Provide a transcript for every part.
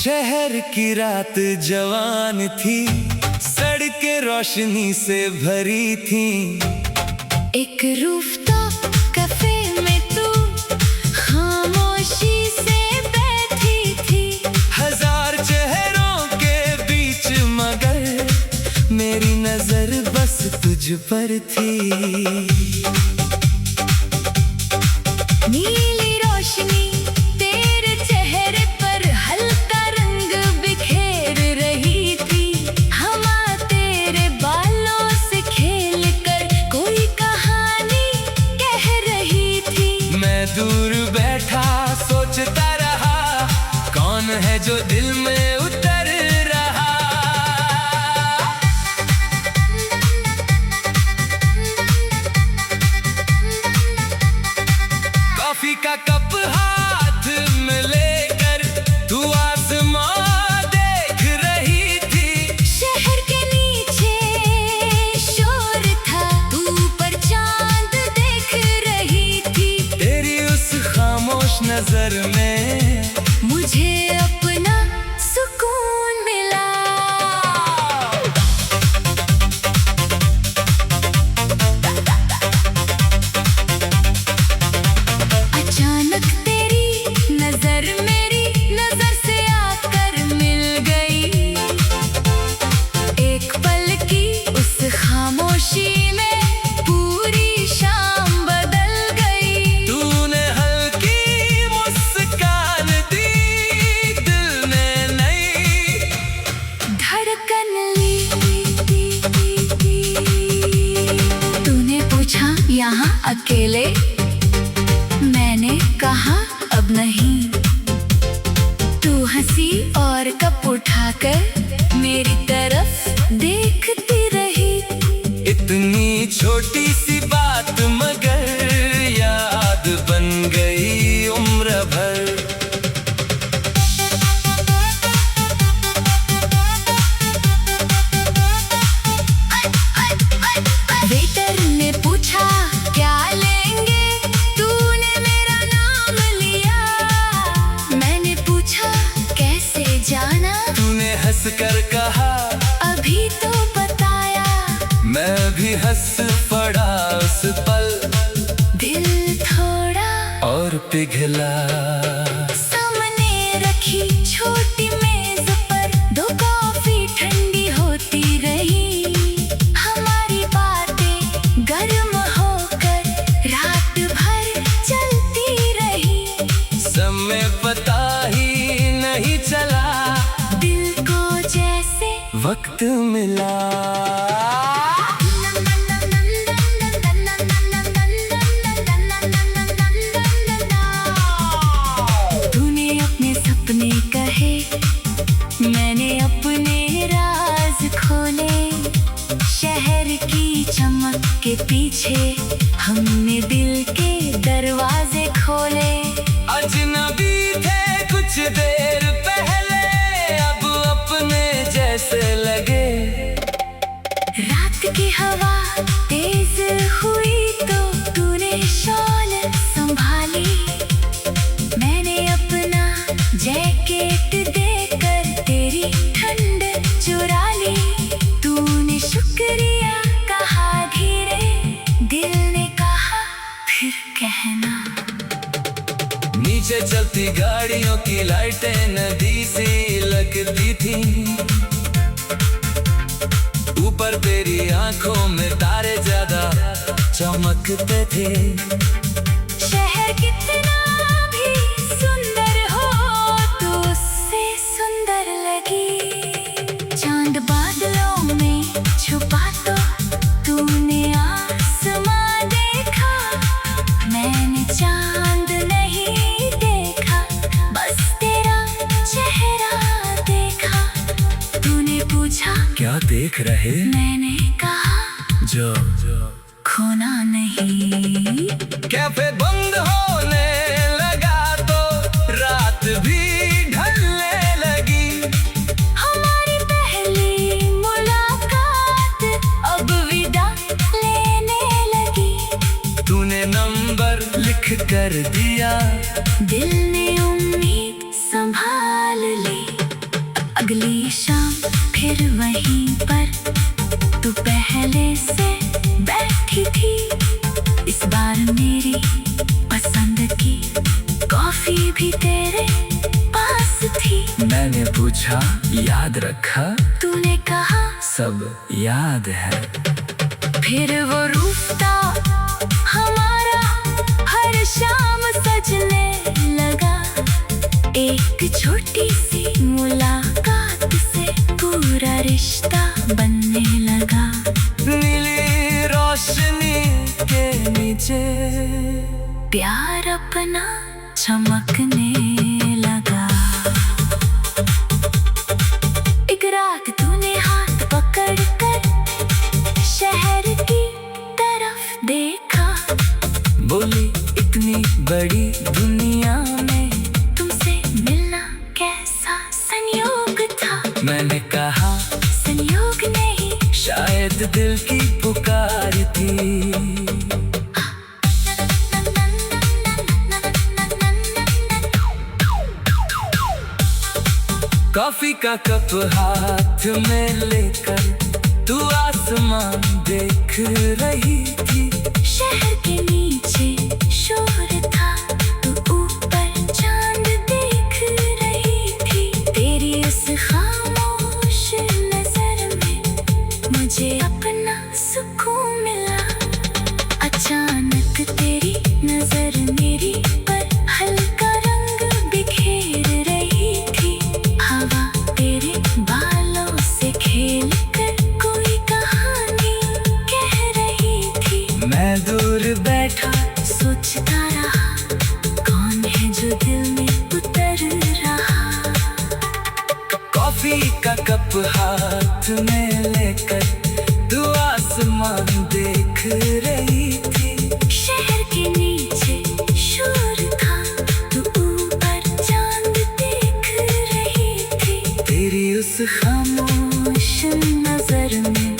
शहर की रात जवान थी, सड़कें रोशनी से भरी थी। एक रूफटॉप कैफे में तू खामोशी से बैठी थी। हजार चेहरों के बीच मगर मेरी नजर बस तुझ पर थी। नीली रोशनी तेरे चेहरे पर हल्का रंग बिखेर रही थी। हवा तेरे बालों से खेल कर कोई कहानी कह रही थी। मैं दूर बैठा सोचता रहा, कौन है जो दिल में उतर रहा। कॉफी का कप हाथ में लेकर तू आसमां देख रही थी। शहर के नीचे शोर था, तू ऊपर चांद देख रही थी। तेरी उस खामोश नजर में मुझे अपना सुकून मिला। अचानक तेरी नजर मेरी नजर से आकर मिल गई। एक पल की उस खामोशी में पूरी शाम बदल गई। तूने हल्की मुस्कान दी, दिल ने नई धड़कन ली। तूने पूछा यहाँ अकेले, मैंने कहा अब नहीं। तू हंसी और कप उठाकर मेरी तरफ देखती रही। इतनी छोटी सी बात मगर याद बन गई उम्र भर। वेटर ने पूछा क्या लेंगे, तूने मेरा नाम लिया। मैंने पूछा कैसे जाना, तूने हंसकर कहा अभी तो बताया। मैं भी हंस पड़ा उस पल, दिल थोड़ा और पिघला। सामने रखी छोटी मेज पर दो कॉफी ठंडी होती रही। हमारी बातें गर्म होकर रात भर चलती रही। समय पता ही नहीं चला, दिल को जैसे वक्त मिला। तूने अपने सपने कहे, मैंने अपने राज खोले। शहर की चमक के पीछे हमने दिल के दरवाजे खोले। अजनबी थे कुछ देर पहले, अब अपने जैसे लगे। रात की हवा तेज हुई तो तूने शॉल संभाली। मैंने अपना जैकेट देकर तेरी ठंड चुरा ली। तूने शुक्रिया कहा धीरे, दिल ने कहा फिर कहना। नीचे चलती गाड़ियों की लाइटें नदी सी लगती थी। ऊपर तेरी आंखों में तारे ज्यादा चमकते थे। शहर कितना भी सुंदर हो तो उससे सुंदर लगी। चांद बादलों में छुपा तो तूने आसमां देखा। मैंने चांद नहीं देखा, बस तेरा चेहरा देखा। तूने पूछा क्या देख रहे? मैंने कहा जो खोना नहीं। कैफे बंद होने लगा तो रात भी ढलने लगी। हमारी पहली मुलाकात अब विदा लेने लगी। तूने नंबर लिख कर दिया, दिल ने उम्मीद संभाल ली। फिर वहीं पर तू पहले से बैठी थी। इस बार मेरी पसंद की कॉफी भी तेरे पास थी। मैंने पूछा याद रखा, तूने कहा सब याद है। फिर वो रूफटॉप हमारा हर शाम सजने लगा। एक छोटी सी मुलाकात से पूरा रिश्ता बनने लगा। नीली रोशनी के नीचे प्यार अपना चमकने लगा। एक रात तूने हाथ पकड़ कर शहर की तरफ देखा। बोली इतनी बड़ी दुनिया में तुमसे मिलना कैसा संयोग था। मैंने कहा संयोग नहीं, शायद दिल की पुकार थी। कॉफी का कप हाथ में लेकर तू आसमान देख रही थी। शहर के नीचे शोर था, तू ऊपर चांद देख रही थी। तेरी उस खामोश नजर में मुझे अपना सुकून मिला। अचानक तेरी नजर मेरी पर हल्का रंग बिखेर रही थी। हवा तेरे बालों से खेल कर कोई कहानी कह रही थी। मैं दूर बैठा सोचता रहा, कौन है जो दिल में उतर रहा। कॉफी का कप हाथ में लेकर तू आसमान देख रही थी। शहर के नीचे शोर था, तू ऊपर चांद देख रही थी। तेरी उस खामोश नजर में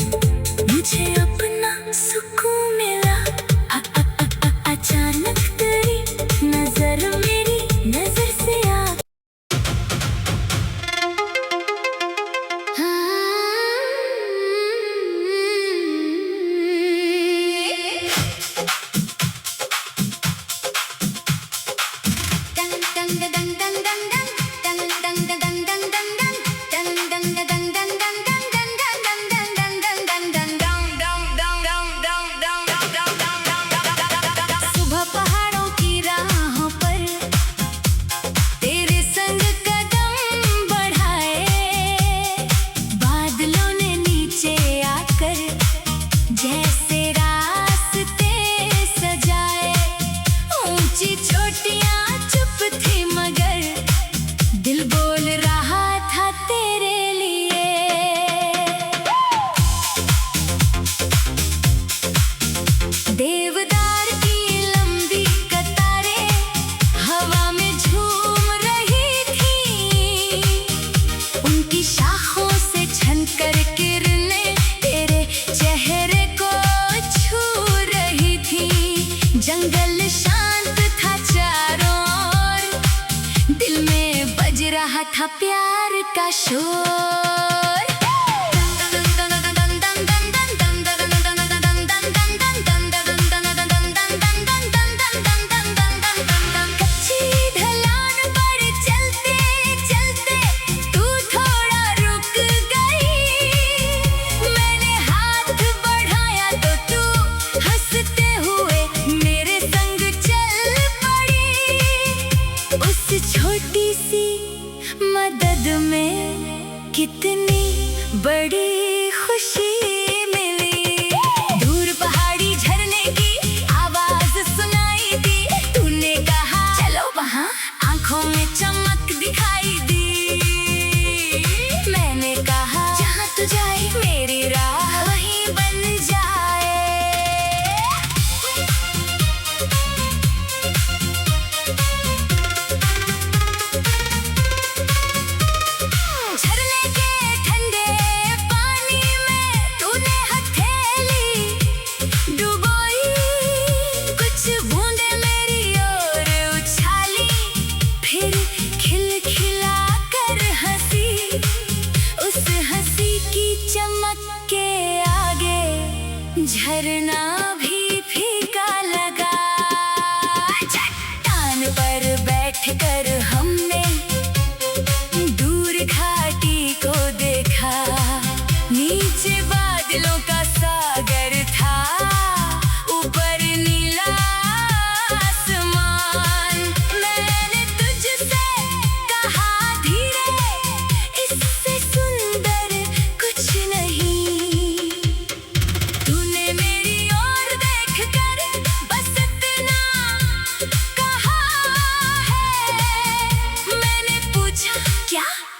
मुझे अपना सुकून मिला। अचानक तेरी नजर मेरी नजर से आ। सुबह पहाड़ों की राहों पर तेरे संग कदम बढ़ाए। बादलों ने नीचे आकर जैसे रास्ते सजाए। ऊंची चोटियां चुप थी मगर दिल बोल रहा था तेरे लिए। देवदार की लंबी कतारें हवा में झूम रही थी। उनकी शाखों से छनकर किरणें तेरे चेहरे को छू रही थी। जंगल शांत था चारों ओर, दिल में बज रहा था प्यार का शोर। कच्ची ढलान पर चलते चलते तू थोड़ा रुक गई। मैंने हाथ बढ़ाया तो तू हंसते हुए मेरे संग चल पड़ी। उस छोटी सी मदद में कितनी बड़ी खुशी मिली। दूर पहाड़ी झरने की आवाज सुनाई दी। तूने कहा चलो वहाँ, आंखों में चमक दिखाई दी। मैंने कहा जहाँ तू जाए मेरी राह वहीं बन जाए। झरने के ठंडे पानी में तू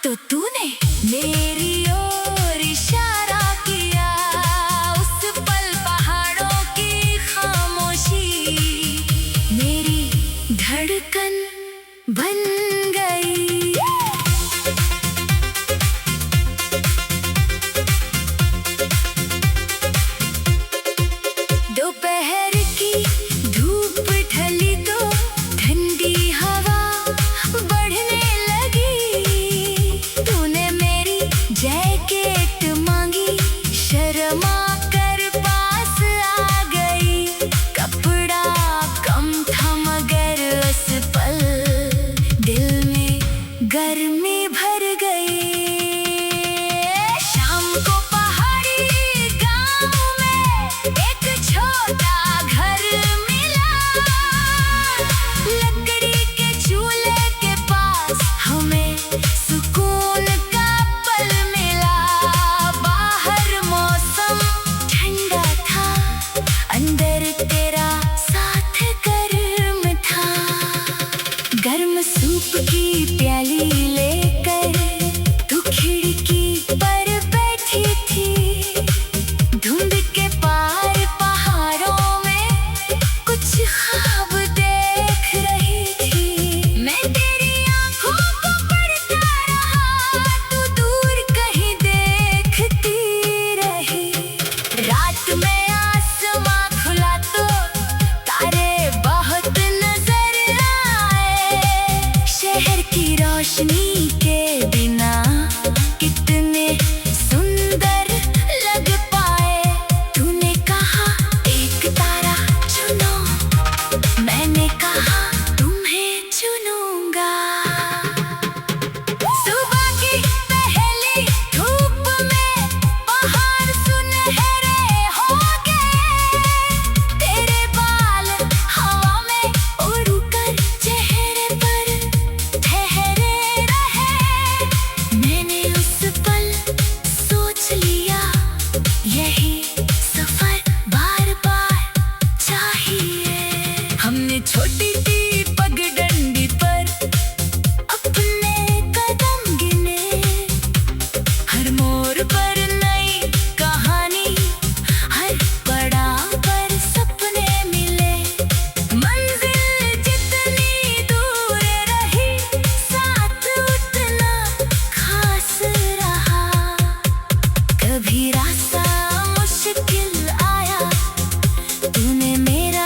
तो तूने मेरी ओर इशारा किया, उस पल पहाड़ों की खामोशी मेरी धड़कन बन गई। दोपहर की धूप ढली तो ठंडी हवा बढ़ने लगी। तूने मेरी जैकेट मांगी, शर्मा कर पास आ गई। कपड़ा कम था मगर उस पल दिल में गर्मी भर गई। शाम को पहाड़ी गांव में एक छोटा घर मिला, लकड़ी के चूल्हे के पास हमें सुकून का पल मिला। बाहर मौसम ठंडा था, अंदर तेरा साथ गर्म था। गर्म सूप की प्याली लेकर तू खिड़की पर बैठी थी। धुंध के पार पहाड़ों में कुछ ख्वाब देख रही थी। मैं तेरी आंखों को पढ़ता रहा, तू दूर कहीं देखती रही। रात में आसमां खुला तो तारे बहुत नजर आए। शहर की रोशनी के बिना कितने सुंदर लग पाए। तूने कहा एक तारा चुनो, मैंने कहा तुम्हें चुनूंगा। सुबह की पहली धूप में पहाड़ सुनहरे हो गए। तेरे बाल हवा में उड़कर चेहरे पर ठहरे रहे। मैंने उस पल सोच लिया, यही सफर बार बार चाहिए। हमने छोटी सी पगडंडी पर अपने कदम गिने। हर मोड़ पर नई कहानी, हर पड़ाव पर सपने मिले। मंजिल जितनी दूर रही, साथ उतना खास रहा। कभी रास्ता मुश्किल आया, तूने मेरा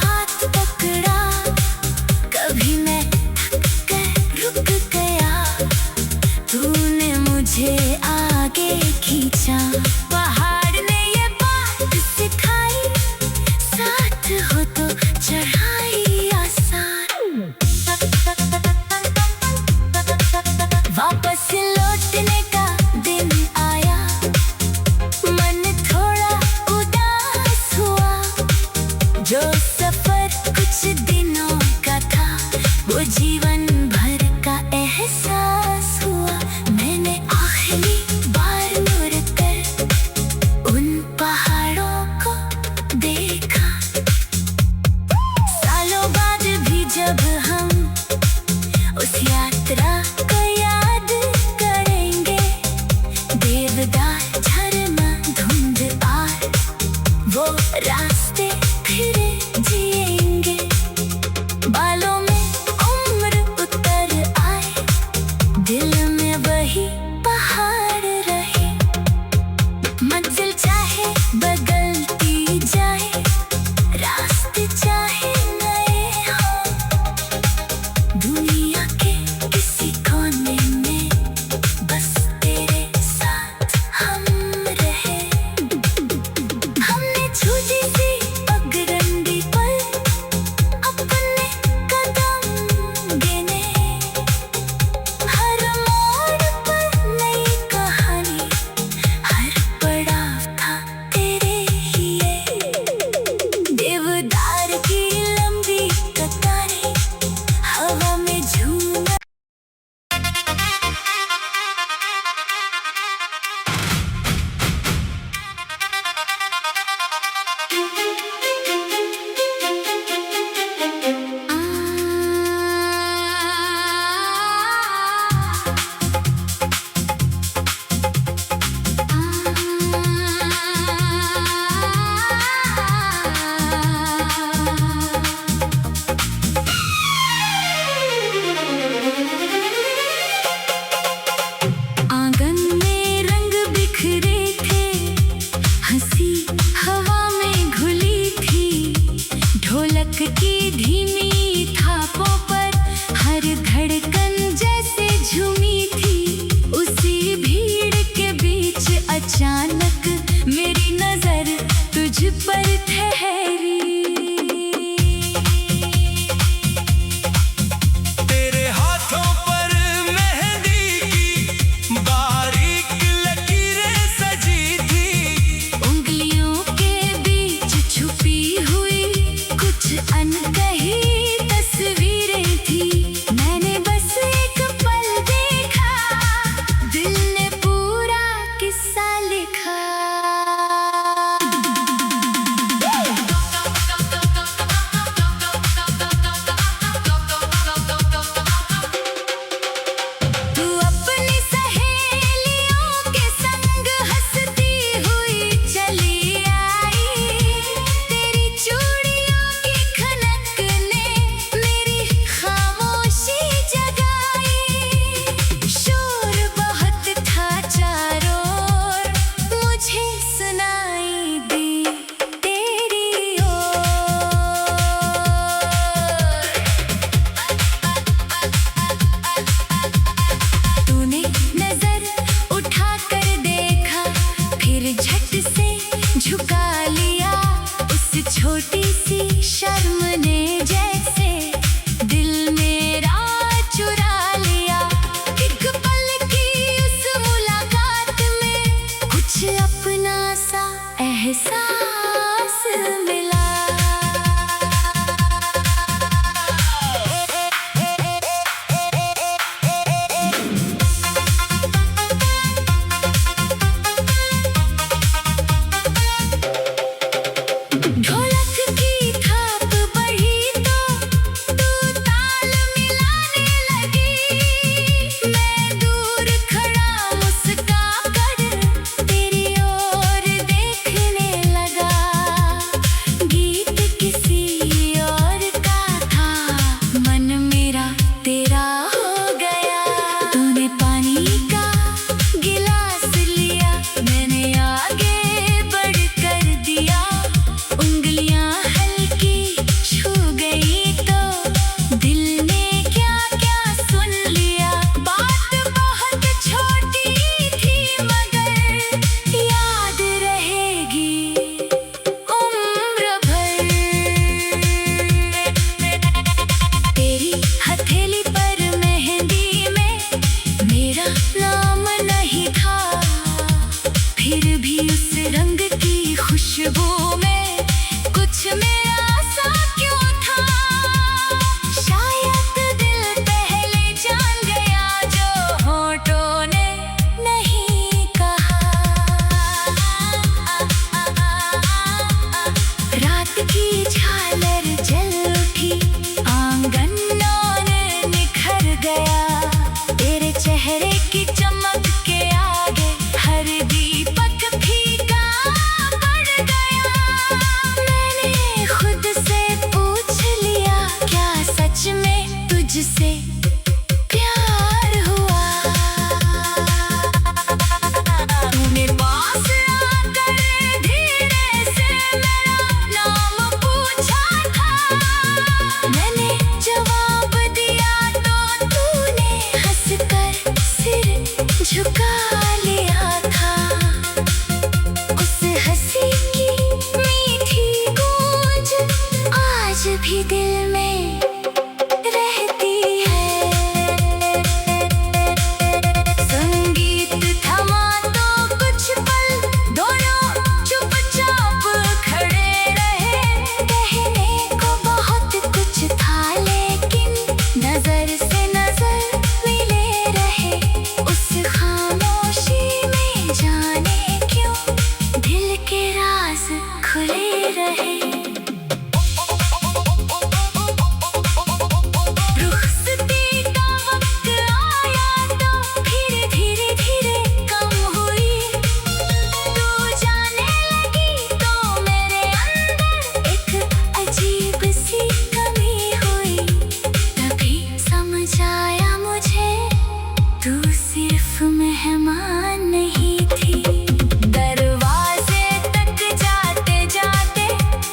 हाथ पकड़ा। कभी मैं थक कर रुक गया, तूने मुझे आगे खींचा। पहाड़ ने ये बात सिखाई, साथ हो तो चढ़ाई आसान। वापस लौटने का दिन आया, मन थोड़ा उदास हुआ। जो सफर कुछ दिनों का था, वो जीवन भर का एहसास हुआ। मैंने आखिरी बार मुड़ कर उन पहाड़ों को देखा। सालों बाद भी जब हम उस यात्रा को याद करेंगे, देवदार झरना धुंध आर वो रास्ते फिर जिएंगे। बालों में उम्र उतर आए, दिल में वही पहाड़ रहे। मंजिल चाहे बदलती जाए, रास्ते चाहे नए हों, दुनिया के किसी कोने में बस तेरे साथ हम रहे। हमने छोटी सी पगडंडी पर अपने कदम गिने। हर मोड़ पानी का गिलास लिया, मैंने आगे बढ़ कर दिया। उंगलियां हल्की छू गई तो दिल ने क्या क्या सुन लिया। बात बहुत छोटी थी मगर याद रहेगी उम्र भर। तेरी हथेली पर मेहंदी में मेरा नाम नहीं था, फिर भी उस रंग की खुशबू में कुछ मेरा सा क्यों था। शायद दिल पहले जान गया जो होठों ने नहीं कहा। रात की झालर जल उठी, आंगनों ने निखर गया। तेरे चेहरे की चमक के आगे हर दीपक फीका पड़ गया। मैंने खुद से पूछ लिया, क्या सच में तुझसे प्यार हुआ। तूने पास आकर धीरे से मेरा नाम पूछा था, मैंने जवाब दिया तो तूने हंसकर सिर झुका लिया था। उस हंसी की मीठी गूंज आज भी दिल में रहती है। संगीत थमा तो कुछ पल दोनों चुपचाप खड़े रहे। कहने को बहुत कुछ था लेकिन नजर से नजर मिले रहे। उस खामोशी में जाने क्यों दिल के राज खुले रहे। रुखसती का वक्त आया तो फिर धीरे धीरे कम हुई। तू जाने लगी तो मेरे अंदर एक अजीब सी कमी हुई। तभी समझ आया मुझे तू सिर्फ मेहमान नहीं थी। दरवाजे तक जाते जाते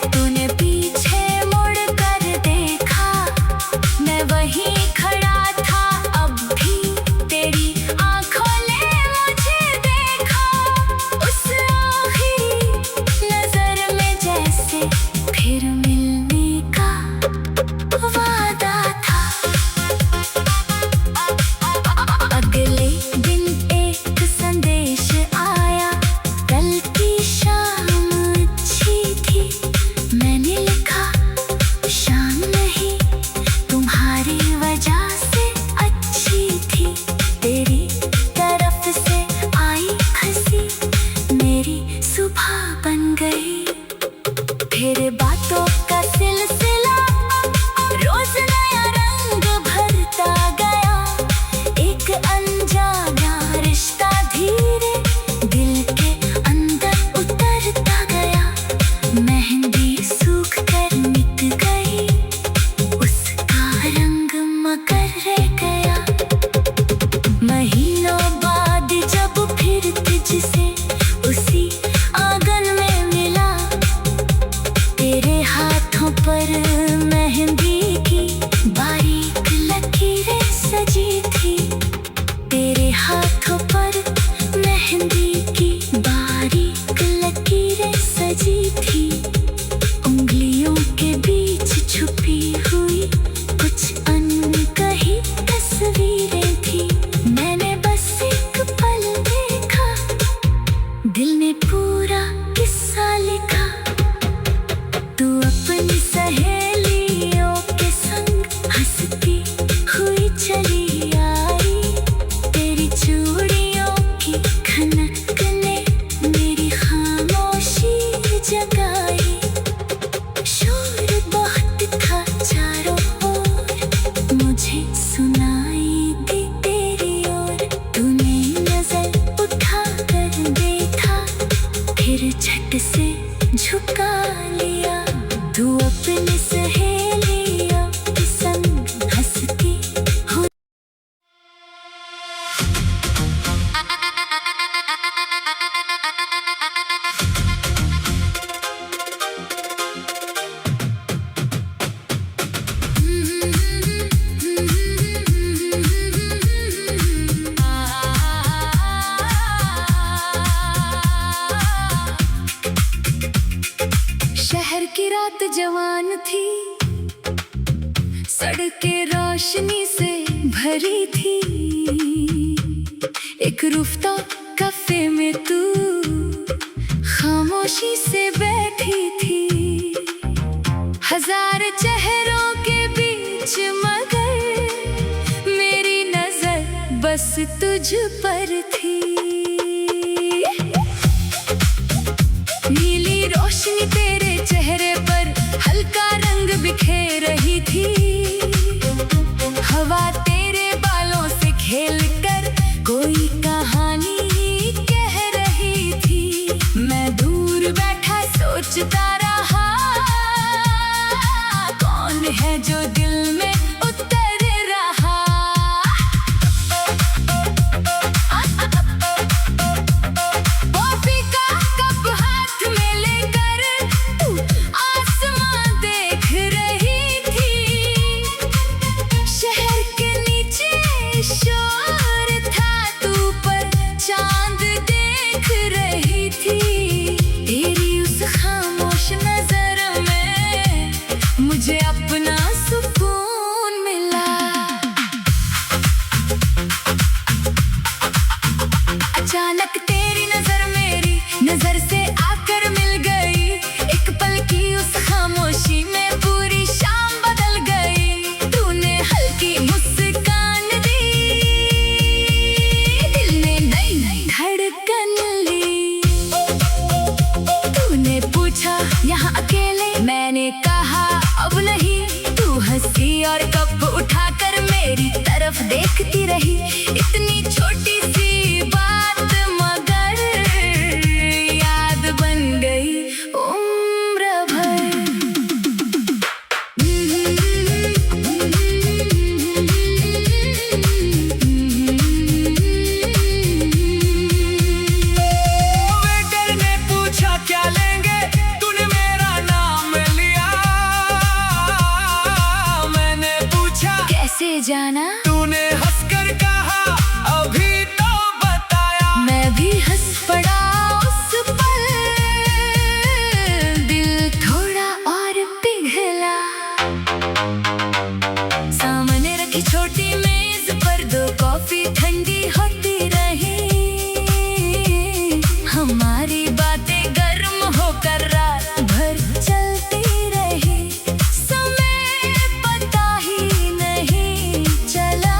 तूने पीछे मुड़ कर देखा। मैं वहीं खड़ा था अब भी, तेरी आंखों ने मुझे देखा। उस आखिरी नजर में जैसे फिर मिलने का वादा था। अगले दिन एक संदेश आया, कल की शाम अच्छी थी। मैंने लिखा, शाम नहीं तुम्हारी वजह से अच्छी थी। तेरी तरफ से आई हंसी मेरी सुबह बन गई। फिर बातों का सिलसिला रोज नया रंग भरता गया। एक अनजाना रिश्ता धीरे दिल के अंदर उतरता गया। मेहंदी सूख कर मिट गई, उसका रंग मगर रह गया। महीनों बाद जब फिर तुझसे उसी आंगन में मिला, तेरे हाथों पर मेहंदी की बारीक लकीरें सजी थी। तेरे हाथों पर मेहंदी की बारीक लकीरें सजी थी। उंगलियों के बीच छुपी हुई कुछ अनकही तस्वीरें थी। मैंने बस एक पल देखा, दिल ने पूरा किस्सा लिखा। तू अपनी सहेलियों के संग हंसती हुई चली आई। तेरी चूड़ियों की खनक ने मेरी खामोशी जगाई। शोर बहुत था चारों ओर, मुझे सुनाई दी तेरी ओर। तूने नजर उठा कर देखा, फिर झट से झुका लिया। तू अपनी सहेलियों के संग हंसती हुई रात जवान थी, सड़कें रोशनी से भरी थी। एक रूफटॉप कैफे में तू खामोशी से बैठी थी। हजार चेहरों के बीच मगर मेरी नजर बस तुझ पर थी। नीली रोशनी तेरे चेहरे पर हल्का रंग बिखेर रही थी। हवा तेरे बालों से खेलकर कोई कहानी कह रही थी। मैं दूर बैठा सोचता रहा, कौन है जो दिल में उतर रहा। कॉफी का कप हाथ में लेकर तू आसमां देख रही थी। शहर के नीचे शोर था, तू पर चांद देख रही थी। तेरी उस खामोश नजर में मुझे अपना सुकून मिला। अचानक तेरी नजर मेरी नजर से आकर मिल गई। एक पल की उस खामोशी में पूरी शाम बदल गई। तूने हल्की मुस्कान दी, दिल ने नई धड़कन ली। तूने पूछा यहाँ अकेले, मैंने कहा अब नहीं। तू हंसी और कप उठाकर मेरी तरफ देखती रही। इतनी छोटी सी बात मगर याद बन गई उम्र भर। वेटर ने पूछा क्या लेंगे, तूने मेरा नाम लिया। मैंने पूछा कैसे जाना, तूने हंसकर कहा अभी तो बताया। मैं भी हंस पड़ा उस पल, दिल थोड़ा और पिघला। सामने रखी छोटी मेज पर दो कॉफी ठंडी होती रही। हमारी बातें गर्म होकर रात भर चलती रही। समय पता ही नहीं चला,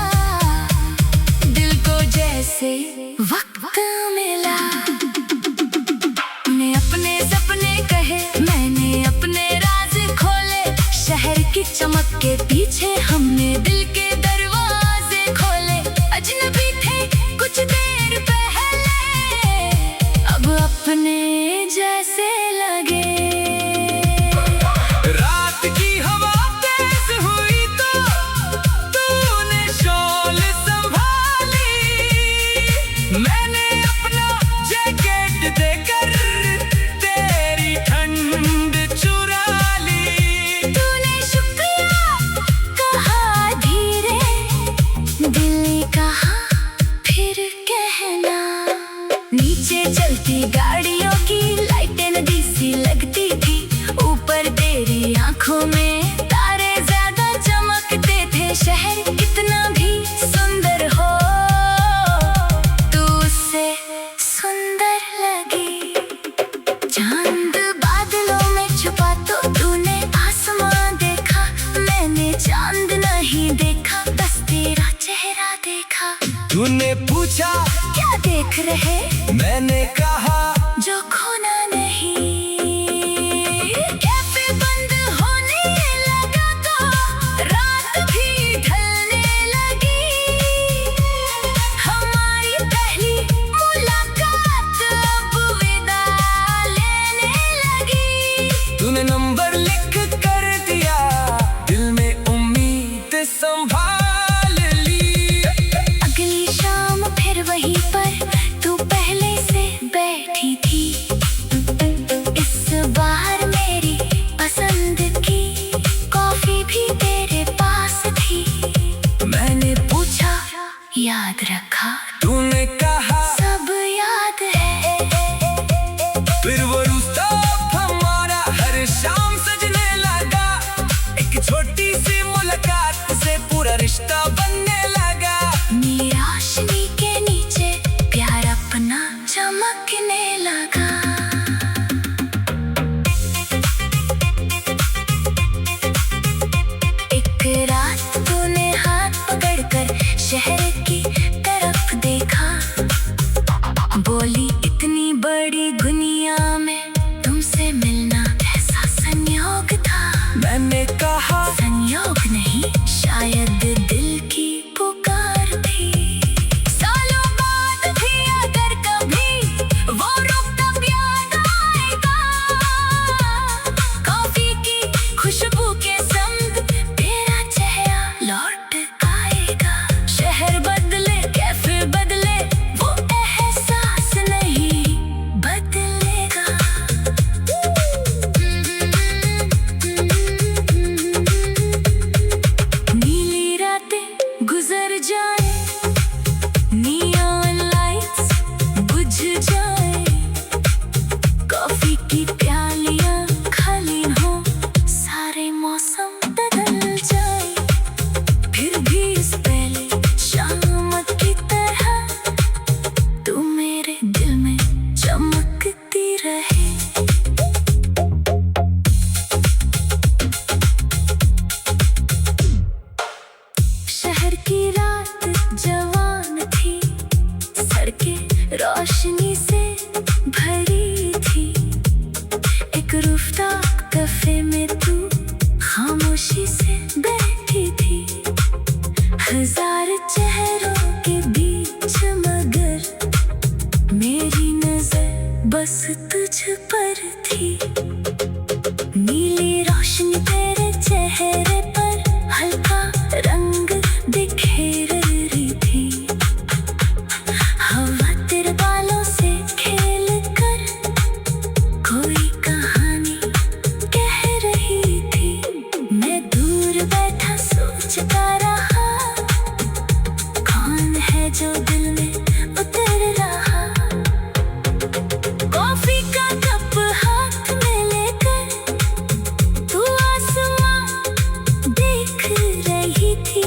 दिल को जैसे वक्त मिला। तूने अपने सपने कहे, मैंने अपने राज खोले। शहर की चमक के पीछे हमने दिल के दरवाजे खोले। अजनबी थे कुछ देर पहले, अब अपने जैसे लगे। रात की हवा तेज हुई तो तूने शॉल संभाली। मैंने अपना जैकेट देकर तेरी ठंड चुरा ली। तूने शुक्रिया कहा धीरे, दिल ने कहा फिर कहना। नीचे चलती गाड़ियों की लाइटें नदी सी लगती थी। ऊपर तेरी आंखों में तारे ज्यादा चमकते थे। शहर कितना भी सुंदर हो, तू उससे सुंदर लगी। चांद बादलों में छुपा तो तूने आसमां देखा। मैंने चांद नहीं देखा, बस तेरा चेहरा देखा। तूने पूछा क्या देख रहे, मैंने कहा जो खोना नहीं। कैफे बंद होने लगा तो रात भी ढलने लगी। हमारी पहली मुलाकात अब विदा लेने लगी। तूने नंबर लिख कर दिया, दिल में उम्मीद संभाल ली। अगली शाम फिर वहीं पर तू पहले से बैठी थी। इस बार मेरी पसंद की कॉफी भी तेरे पास थी। मैंने पूछा याद रखा, तूने कहा सब याद है। फिर वो रूफटॉप हमारा हर शाम सजने रोशनी से भरी थी। एक रूफटॉप कैफे में तू खामोशी से बैठी थी। हजार चेहरों के बीच मगर मेरी नजर बस तुझ पर थी। नीली रोशनी तेरे चेहरे पर हल्का रंग बिखेर रही थी। हवा तेरे बालों से खेल कर कोई कहानी कह रही थी। मैं दूर बैठा सोचता रहा, कौन है जो दिल में उतर रहा। कॉफी का कप हाथ में लेकर तू आसमां देख रही थी।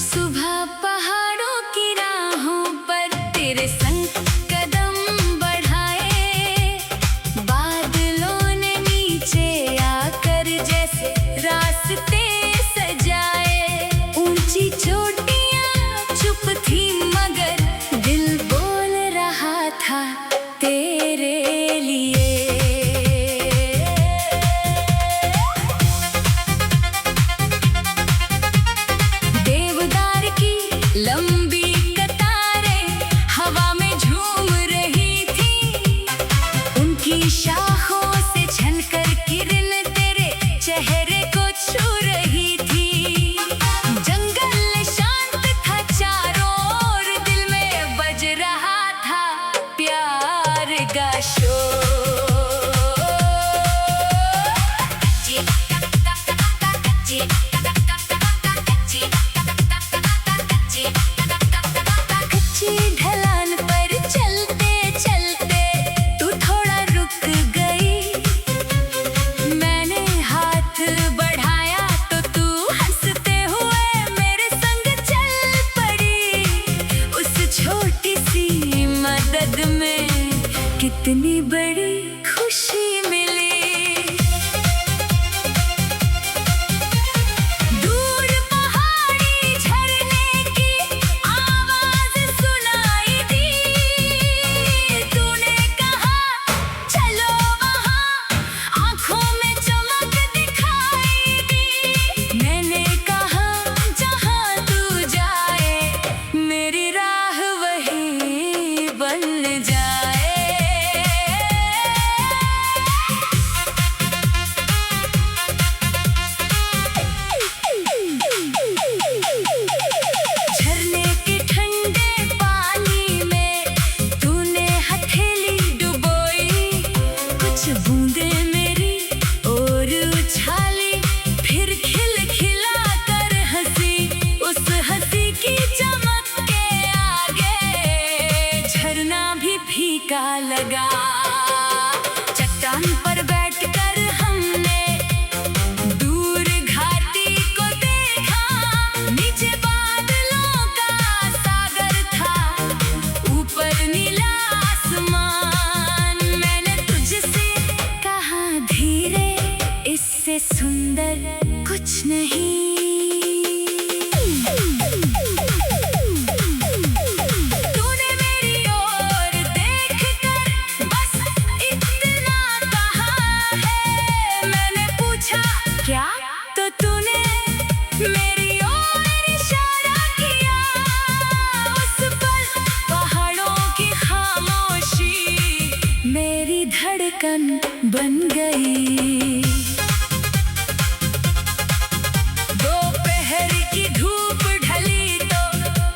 सुबह पहाड़ों की राहों पर तेरे संग कदम बढ़ाए। बादलों ने नीचे आकर जैसे रास्ते सजाए। ऊंची चोटियां चुप थी मगर दिल बोल रहा था तेरे लिए। देवदार की लंबी कतारें हवा में झूम रही थी। उनकी शाखों से छनकर किरण तेरे चेहरे को छू रही थी। जंगल शांत था चारों ओर, दिल में बज रहा था प्यार का शोर। कच्ची ढलान पर चलते चलते तू थोड़ा रुक गई। मैंने हाथ बढ़ाया तो तू हंसते हुए मेरे संग चल पड़ी। उस छोटी सी मदद में कितनी बड़ी खुशी मिली। दूर पहाड़ी झरने की आवाज सुनाई दी। तूने कहा चलो वहाँ, आंखों में चमक दिखाई दी। मैंने कहा जहाँ तू जाए मेरी राह वहीं बन जाए। झरने के ठंडे पानी में तूने हथेली डुबोई। कुछ बूंदें मेरी और उछाली, फिर खिलखिला कर हंसी। उस हंसी की चमक के आगे झरना भी फीका लगा। चट्टान पर बैठकर हमने दूर घाटी को देखा। नीचे बादलों का सागर था, ऊपर नीला आसमान। मैंने तुझसे कहा धीरे, इससे सुंदर कुछ नहीं। तूने मेरी ओर देखकर बस इतना कहा है। मैंने पूछा क्या, तो तूने मेरी ओर इशारा किया। उस पल पहाड़ों की खामोशी मेरी धड़कन बन गई। दोपहर की धूप ढली तो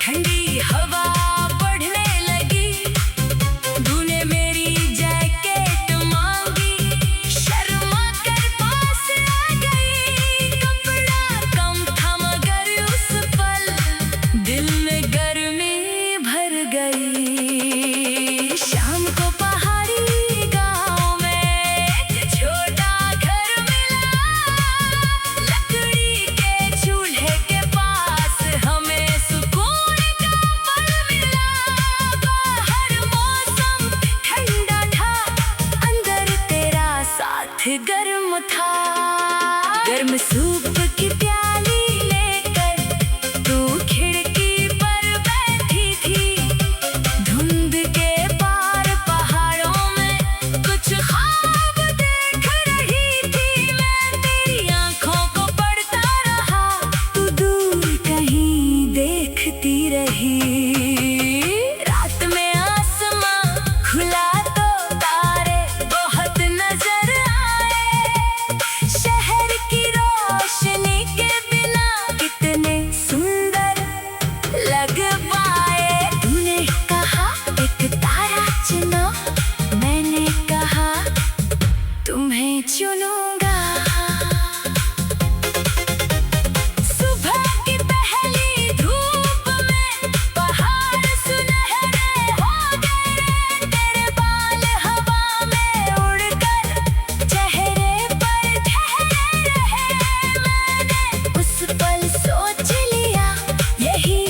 ठंडी हवा बढ़ने लगी। तूने मेरी जैकेट मांगी, शर्मा कर पास आ गई। कपड़ा कम था मगर उस पल दिल में गर्मी भर गई। शाम को पहाड़ी गाँव में छोटा धूप की प्याली लेकर तू खिड़की पर बैठी थी। धुंध के पार पहाड़ों में कुछ ख्वाब देख रही थी। मैं तेरी आंखों को पढ़ता रहा, तू दूर कहीं देखती रही। रात में आसमां खुला तो तारे बहुत नजर आए। शहर की रोशनी के बिना कितने सुंदर लग पाए। तूने कहा एक तारा चुनो, मैंने कहा तुम्हें चुनूंगा। सुबह की पहली धूप में पहाड़ सुनहरे हो गए। तेरे बाल हवा में उड़कर चेहरे पर ठहरे रहे। मैंने उस पल सोच लिया, यही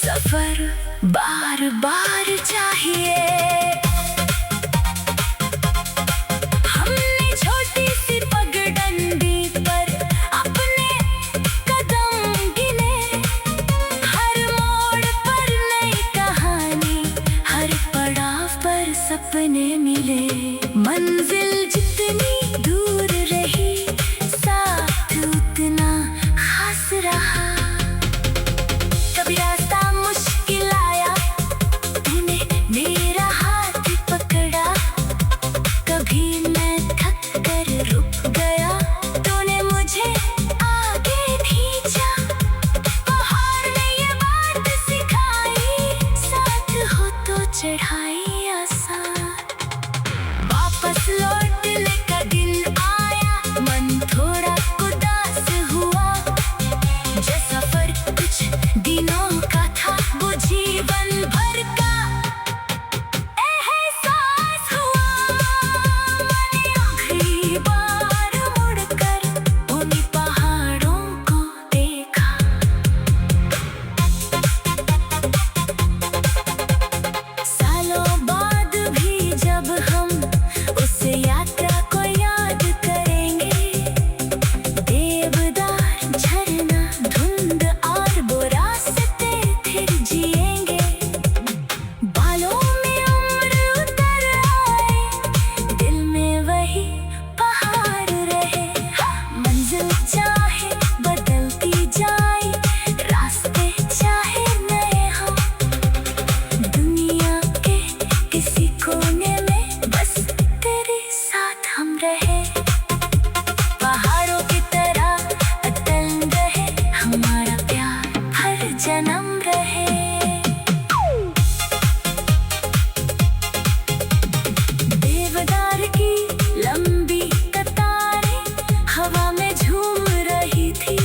सफर बार बार चाहिए। हमने छोटी सी पगडंडी पर अपने कदम गिने। हर मोड़ पर नई कहानी, हर पड़ाव पर सपने मिले। मंजिल जितनी दूर रही, साथ उतना खास रहा। कभी रास्ता मुश्किल आया, तूने मेरा हाथ पकड़ा। कभी मैं थक कर रुक गया, तूने मुझे आगे खींचा। पहाड़ ने ये बात सिखाई, साथ हो तो चढ़ाई आसान। वापस लौटने का दिन आया, मन थोड़ा उदास हुआ। जो सफर कुछ दिनों का था, वो जीवन भर का एहसास हुआ। मैंने आखिरी बार मुड़कर उन पहाड़ों को देखा। सालों बाद भी जब हम उस यात्रा को याद करेंगे, देवदार झरना धुंध और वो रास्ते फिर जिएंगे। बालों में उम्र उतर आए, दिल में वही पहाड़ रहे। मंजिल चाहे बदलती जाए, रास्ते चाहे नए हों, दुनिया के किसी कोने में बस तेरे साथ हम रहे। पहाड़ों की तरह अटल रहे हमारा प्यार, हर जन्म रहे। देवदार की लंबी कतारें हवा में झूम रही थी।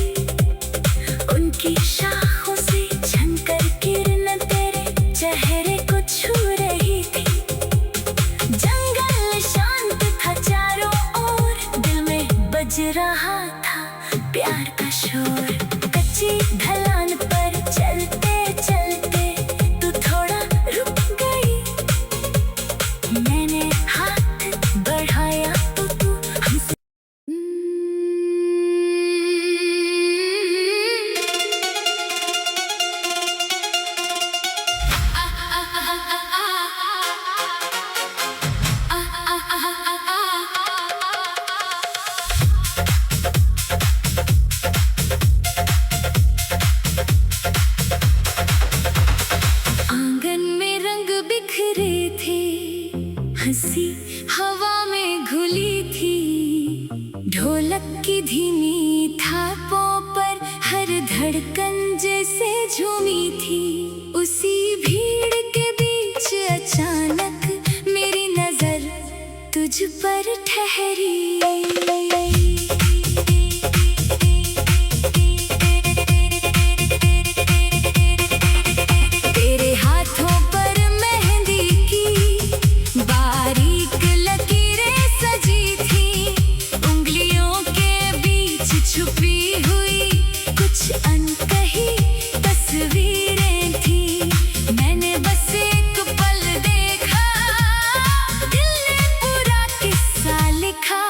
उनकी शाखों से झंकर किरण तेरे चेहरे को छू रही थी। जंगल शांत था चारों ओर, दिल में बज रहा था प्यार का शोर। कच्ची ढलान पर चलते चलते तू थोड़ा रुक गई। मैंने हाथ बढ़ाया तो तू हमसे आंगन में रंग बिखरे थे, हंसी हवा में घुली थी। ढोलक की धीमी थापों पर हर धड़कन जैसे झूमी थी। उसी भीड़ के बीच अचानक मेरी नजर तुझ पर ठहरी। तेरे हाथों पर मेहंदी की बारीक लकीरें सजी थी। उंगलियों के बीच छुपी हुई कुछ अनकही तस्वीरें थी। मैंने बस एक पल देखा, दिल ने पूरा किस्सा लिखा।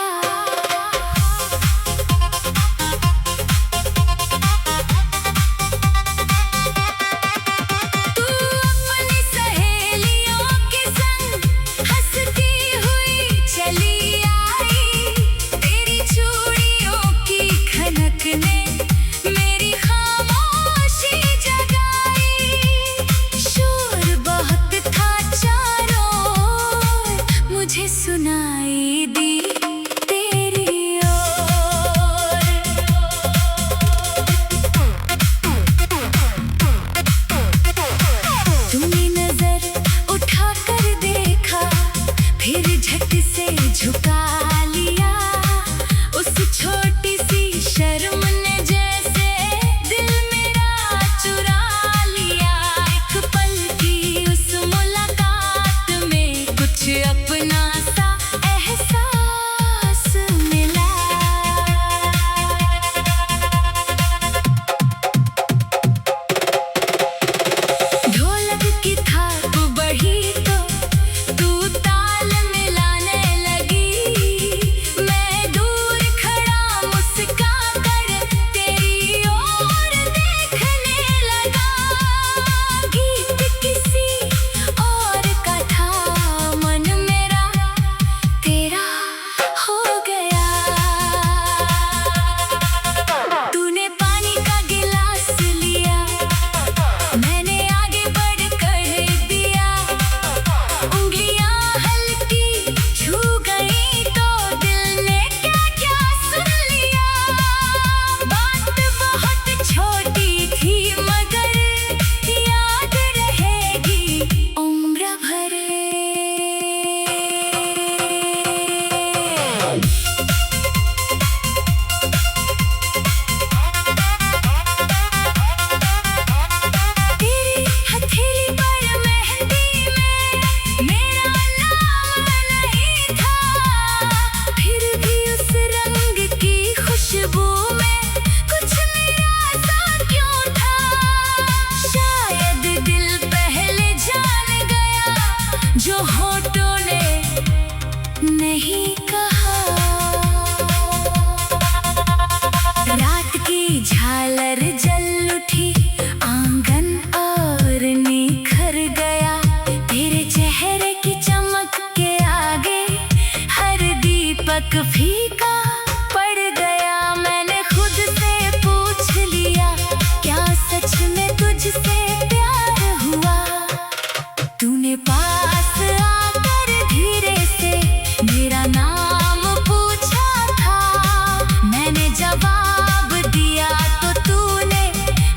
कलर जल उठी आंगन और निखर गया। तेरे चेहरे की चमक के आगे हर दीपक फीका पड़ गया। मैंने खुद से पूछ लिया, क्या सच में तुझसे प्यार हुआ? तूने पास आकर धीरे से मेरा नाम पूछा था। मैंने जवाब दिया तो तूने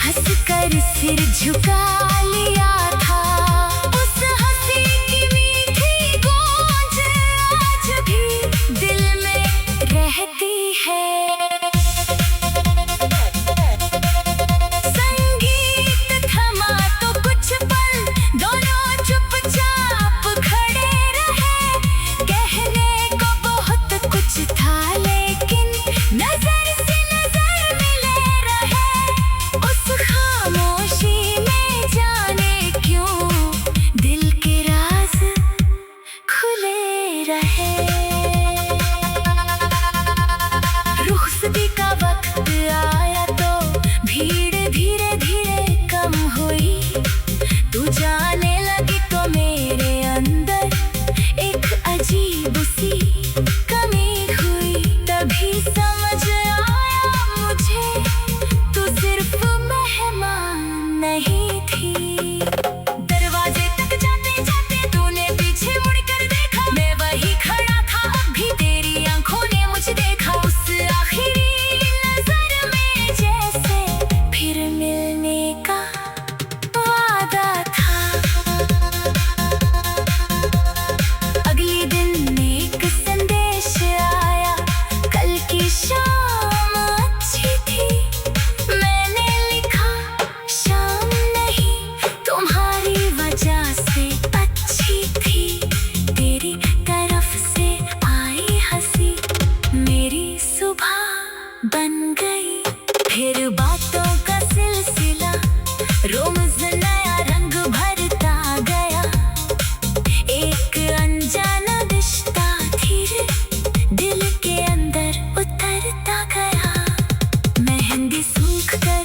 हंसकर सिर झुका लिया था। उस हंसी की मीठी गूंज आज भी दिल में रहती है। संगीत थमा तो कुछ पल दोनों चुपचाप खड़े रहे। कहने को बहुत कुछ था लेकिन नजर से नजर मिले रहे। उस खामोशी में जाने क्यों दिल के राज खुले रहे। रुखसती का वक्त आया तो भीड़ धीरे धीरे कम हुई। तू जाने लगी तो मेरे अंदर एक अजीब सी कमी हुई। तभी समझ आया मुझे तू सिर्फ मेहमान नहीं थी। दरवाजे तक जाते जाते तूने पीछे मुड़कर देखा। मैं वही खड़ा था, अब भी तेरी आंखों ने मुझे देखा। उस आखिरी नजर में जैसे फिर मिलने का वादा था। अगले दिन एक संदेश आया, कल की शाम अच्छी थी। मैंने लिखा, शाम नहीं तुम्हारी वजह से अच्छी थी। तेरी तरफ से आई हंसी मेरी सुबह बन गई। फिर बातों का सिलसिला रोज नया रंग भरता गया। एक अनजाना रिश्ता धीरे दिल के अंदर उतरता गया। मेहंदी सूख गई